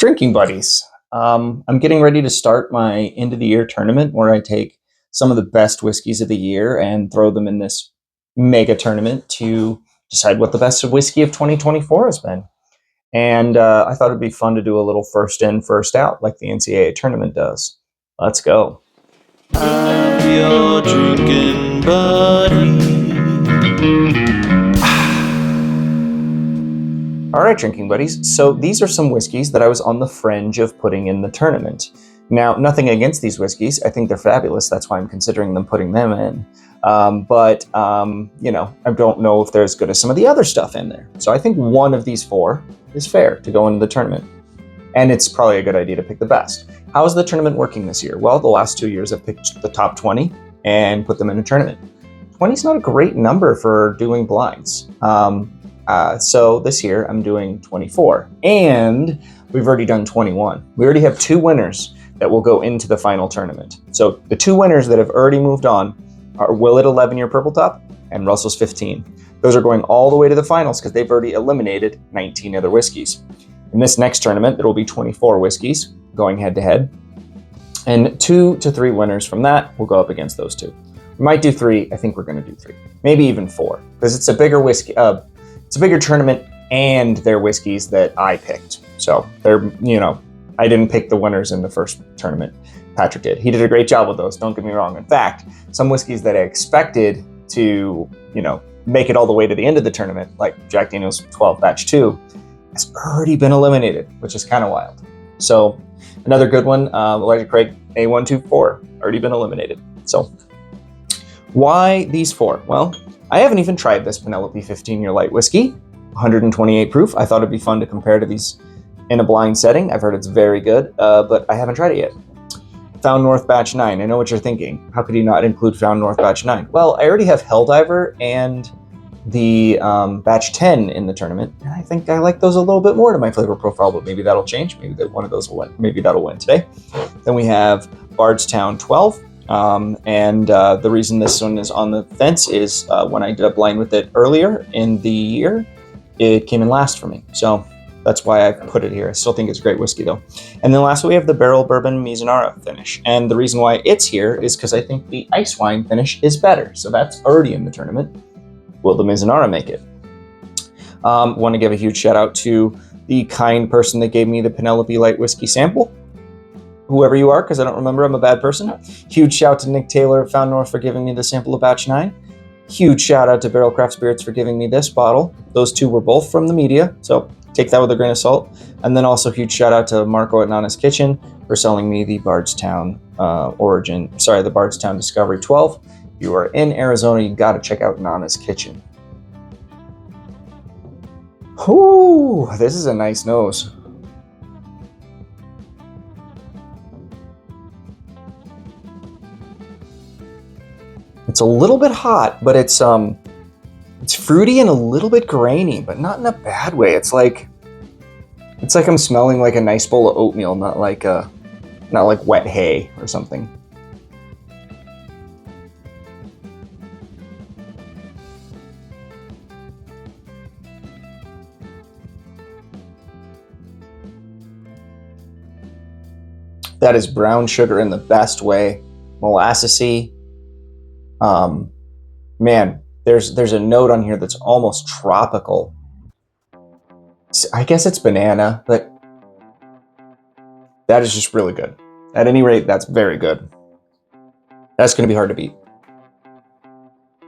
Drinking buddies. I'm getting ready to start my end of the year tournament where I take some of the best whiskeys of the year and throw them in this mega tournament to decide what the best whiskey of 2024 has been. And I thought it'd be fun to do a little first in, first out like the NCAA tournament does. Let's go. I'm your drinking buddy. All right, drinking buddies. So these are some whiskeys that I was on the fringe of putting in the tournament. Now, nothing against these whiskeys. I think they're fabulous. That's why I'm considering putting them in. But I don't know if they're as good as some of the other stuff in there. So I think one of these four is fair to go into the tournament. And it's probably a good idea to pick the best. How is the tournament working this year? Well, the last 2 years I've picked the top 20 and put them in a tournament. 20 is not a great number for doing blinds. So this year I'm doing 24, and we've already done 21. We already have 2 winners that will go into the final tournament. So the 2 winners that have already moved on are Willett 11-year Purple Top and Russell's 15. Those are going all the way to the finals because they've already eliminated 19 other whiskeys. In this next tournament, there will be 24 whiskeys going head to head, and 2 to 3 winners from that will go up against those 2. We might do 3. I think we're going to do 3, maybe even 4, because it's a bigger whiskey. It's a bigger tournament, and they're whiskeys that I picked. So they're, I didn't pick the winners in the first tournament. Patrick did. He did a great job with those. Don't get me wrong. In fact, some whiskeys that I expected to, make it all the way to the end of the tournament, like Jack Daniel's 12 Batch 2, has already been eliminated, which is kind of wild. So another good one, Elijah Craig A124, already been eliminated. So why these 4? Well, I haven't even tried this Penelope 15-year light whiskey, 128 proof. I thought it'd be fun to compare to these in a blind setting. I've heard it's very good, but I haven't tried it yet. Found North Batch 9. I know what you're thinking. How could you not include Found North Batch 9? Well, I already have Helldiver and the Batch 10 in the tournament, and I think I like those a little bit more to my flavor profile, but maybe that'll change. Maybe that one of those will win. Maybe that'll win today. Then we have Bardstown 12. The reason this one is on the fence is when I did a blind with it earlier in the year, it came in last for me. So that's why I put it here. I still think it's great whiskey though. And then lastly, we have the Barrel Bourbon Mizunara finish. And the reason why it's here is because I think the ice wine finish is better. So that's already in the tournament. Will the Mizunara make it? Want to give a huge shout out to the kind person that gave me the Penelope Light Whiskey sample. Whoever you are, because I don't remember, I'm a bad person. Huge shout to Nick Taylor at Found North for giving me the sample of Batch 9. Huge shout out to Barrel Craft Spirits for giving me this bottle. Those 2 were both from the media, so take that with a grain of salt. And then also huge shout out to Marco at Nana's Kitchen for selling me the Bardstown the Bardstown Discovery 12. If you are in Arizona, you got to check out Nana's Kitchen. Whoo, this is a nice nose. It's a little bit hot, but it's fruity and a little bit grainy, but not in a bad way. It's like I'm smelling like a nice bowl of oatmeal, not like wet hay or something. That is brown sugar in the best way, molassesy. Man, there's a note on here that's almost tropical. I guess it's banana, but that is just really good. At any rate, that's very good. That's going to be hard to beat.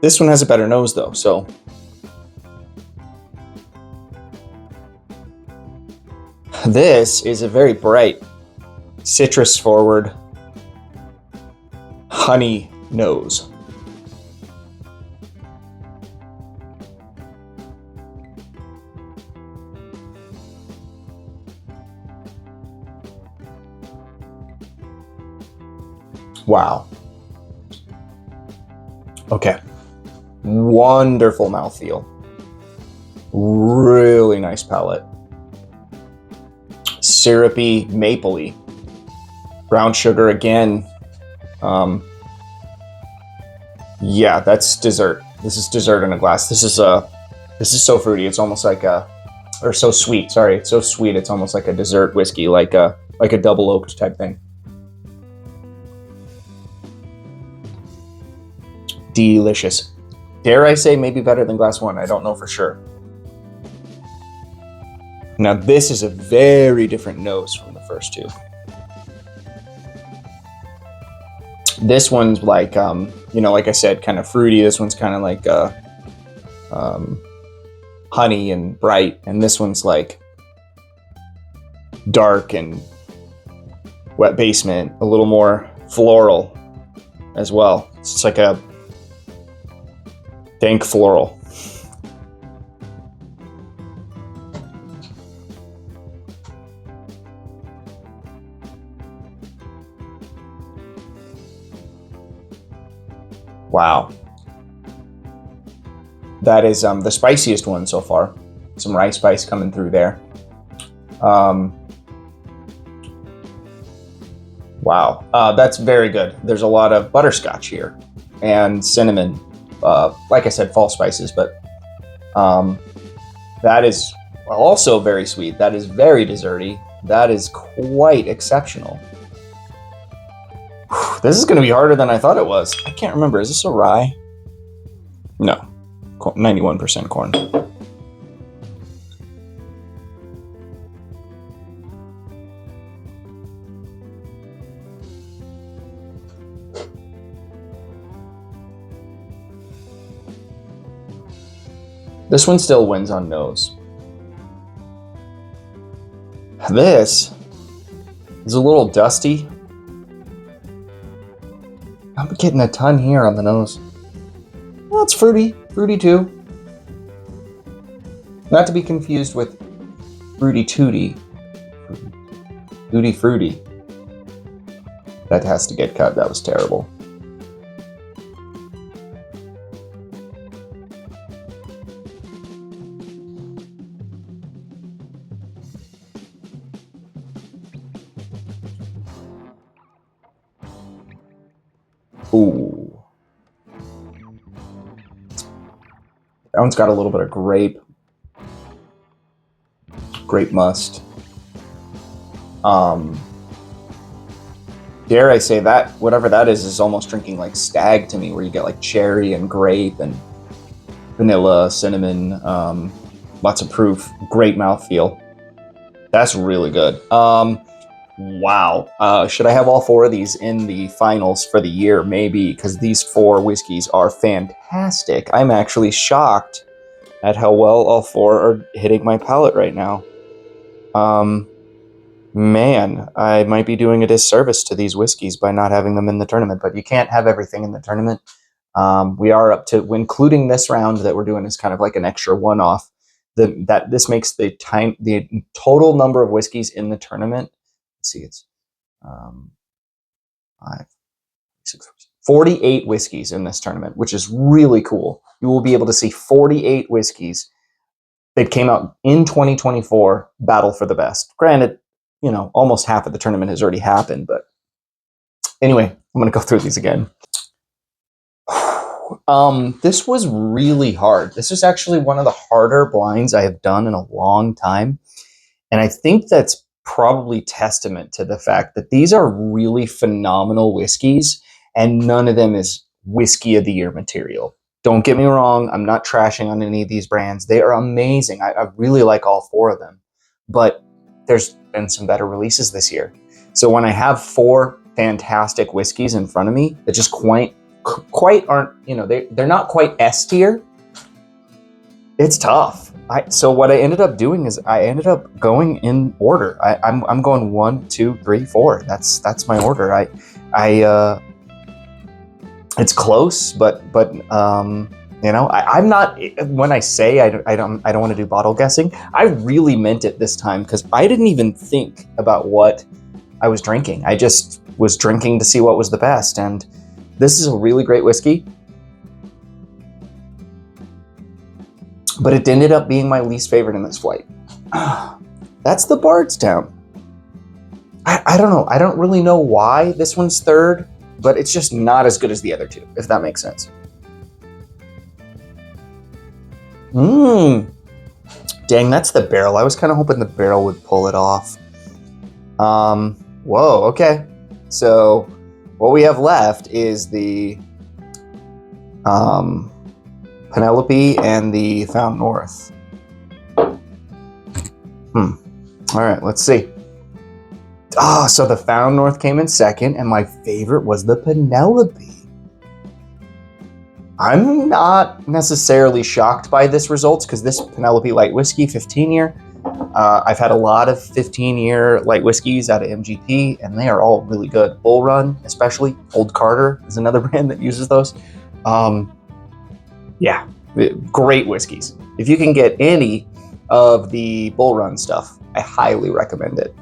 This one has a better nose though, so. This is a very bright, citrus forward, honey nose. Wow. Okay. Wonderful mouthfeel. Really nice palate. Syrupy, mapley. Brown sugar again. Yeah, that's dessert. This is dessert in a glass. This is so fruity. It's almost like or so sweet. Sorry, it's so sweet. It's almost like a dessert whiskey, like a double oaked type thing. Delicious. Dare I say maybe better than glass one? I don't know for sure. Now this is a very different nose from the first two. This one's like, like I said, kind of fruity. This one's kind of like honey and bright. And this one's like dark and wet basement, a little more floral as well. It's like a dank floral. Wow. That is the spiciest one so far. Some rye spice coming through there. Wow, that's very good. There's a lot of butterscotch here and cinnamon. Like I said, fall spices, but that is also very sweet. That is very desserty. That is quite exceptional. This is going to be harder than I thought it was. I can't remember. Is this a rye? No. 91% corn. This one still wins on nose. This is a little dusty. I'm getting a ton here on the nose. Well, it's fruity. Fruity too. Not to be confused with Fruity Tooty. Tutti Fruity. That has to get cut. That was terrible. Ooh. That one's got a little bit of grape must. Dare I say that whatever that is almost drinking like stag to me, where you get like cherry and grape and vanilla, cinnamon, lots of proof, great mouthfeel. That's really good. Wow. Should I have all four of these in the finals for the year? Maybe, because these four whiskeys are fantastic. I'm actually shocked at how well all four are hitting my palate right now. Man, I might be doing a disservice to these whiskeys by not having them in the tournament, but you can't have everything in the tournament. We are up to, including this round that we're doing is kind of like an extra one-off. This makes the total number of whiskeys in the tournament. Let's see, it's 48 whiskeys in this tournament, which is really cool. You will be able to see 48 whiskeys that came out in 2024 battle for the best. Granted, almost half of the tournament has already happened, but anyway, I'm going to go through these again. This was really hard. This is actually one of the harder blinds I have done in a long time. And I think that's probably testament to the fact that these are really phenomenal whiskeys and none of them is whiskey of the year material. Don't get me wrong. I'm not trashing on any of these brands. They are amazing. I really like all four of them, but there's been some better releases this year. So when I have four fantastic whiskeys in front of me that just quite aren't, they're not quite S tier, it's tough. So what I ended up doing is I ended up going in order. I'm going 1, 2, 3, 4. That's my order. It's close, but I'm not. When I say I don't want to do bottle guessing, I really meant it this time because I didn't even think about what I was drinking. I just was drinking to see what was the best, and this is a really great whiskey. But it ended up being my least favorite in this flight. That's the Bardstown. I don't know. I don't really know why this one's third, but it's just not as good as the other two, if that makes sense. Dang, that's the barrel. I was kind of hoping the barrel would pull it off. Whoa, okay. So what we have left is the Penelope and the Found North. All right, let's see. So the Found North came in second, and my favorite was the Penelope. I'm not necessarily shocked by this result because this Penelope light whiskey, 15-year, I've had a lot of 15-year light whiskeys out of MGP, and they are all really good. Bull Run, especially. Old Carter is another brand that uses those. Yeah, great whiskeys. If you can get any of the Bull Run stuff, I highly recommend it.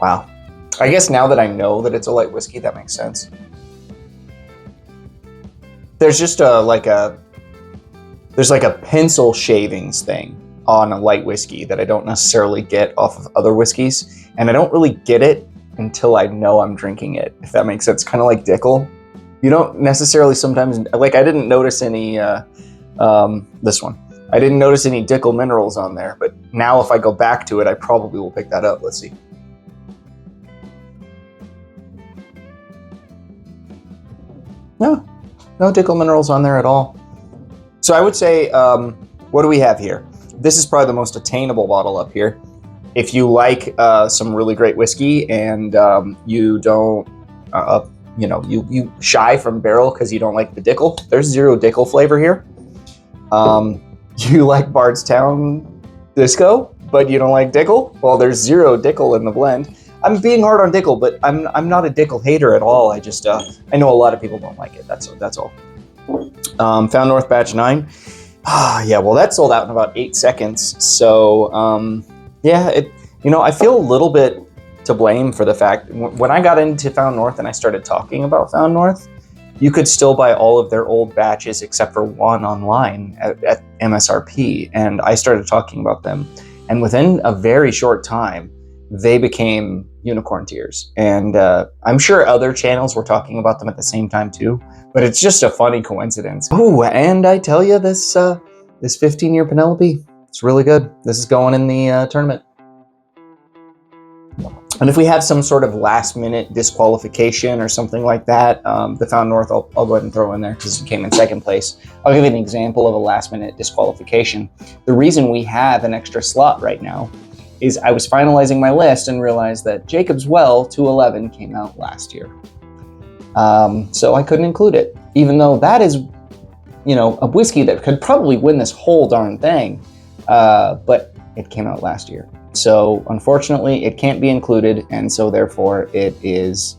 Wow. I guess now that I know that it's a light whiskey, that makes sense. There's just there's like a pencil shavings thing on a light whiskey that I don't necessarily get off of other whiskeys, and I don't really get it until I know I'm drinking it, if that makes sense. Kind of like Dickel. You don't necessarily sometimes, like I didn't notice any, this one. I didn't notice any Dickel minerals on there, but now if I go back to it, I probably will pick that up. Let's see. No Dickel minerals on there at all. So I would say, what do we have here? This is probably the most attainable bottle up here. If you like some really great whiskey and you don't, you shy from barrel because you don't like the Dickel, there's zero Dickel flavor here. You like Bardstown Disco, but you don't like Dickel? Well, there's zero Dickel in the blend. I'm being hard on Dickel, but I'm not a Dickel hater at all. I just I know a lot of people don't like it. That's all. Found North Batch 9. Yeah, well that sold out in about 8 seconds. So I feel a little bit to blame for the fact when I got into Found North and I started talking about Found North, you could still buy all of their old batches except for one online at MSRP, and I started talking about them, and within a very short time they became unicorn tiers. And I'm sure other channels were talking about them at the same time too, but it's just a funny coincidence. Oh, and I tell you, this 15-year Penelope, it's really good. This is going in the tournament. And if we have some sort of last-minute disqualification or something like that, the Found North, I'll go ahead and throw in there because it came in second place. I'll give you an example of a last-minute disqualification. The reason we have an extra slot right now is I was finalizing my list and realized that Jacob's Well 211 came out last year. So I couldn't include it, even though that is, a whiskey that could probably win this whole darn thing, but it came out last year. So unfortunately, it can't be included, and so therefore it's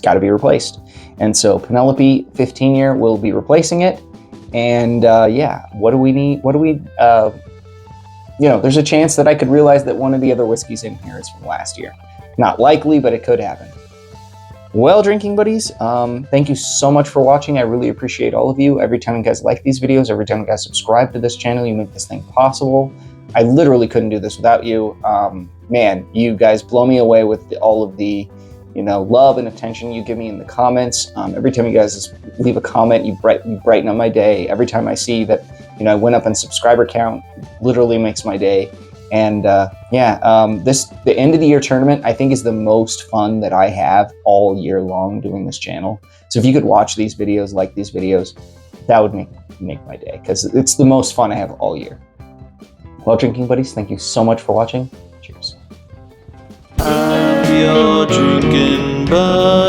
got to be replaced. And so Penelope 15-year will be replacing it. And what do we need? There's a chance that I could realize that one of the other whiskeys in here is from last year. Not likely, but it could happen. Well, drinking buddies, thank you so much for watching. I really appreciate all of you. Every time you guys like these videos, every time you guys subscribe to this channel, you make this thing possible. I literally couldn't do this without you. Man, you guys blow me away with all of the, love and attention you give me in the comments. Every time you guys leave a comment, you brighten up my day. Every time I see that, I went up in subscriber count, literally makes my day. And the end of the year tournament, I think, is the most fun that I have all year long doing this channel. So if you could watch these videos, like these videos, that would make my day, because it's the most fun I have all year. Well, drinking buddies, thank you so much for watching. Cheers. I'm your drinking buddy.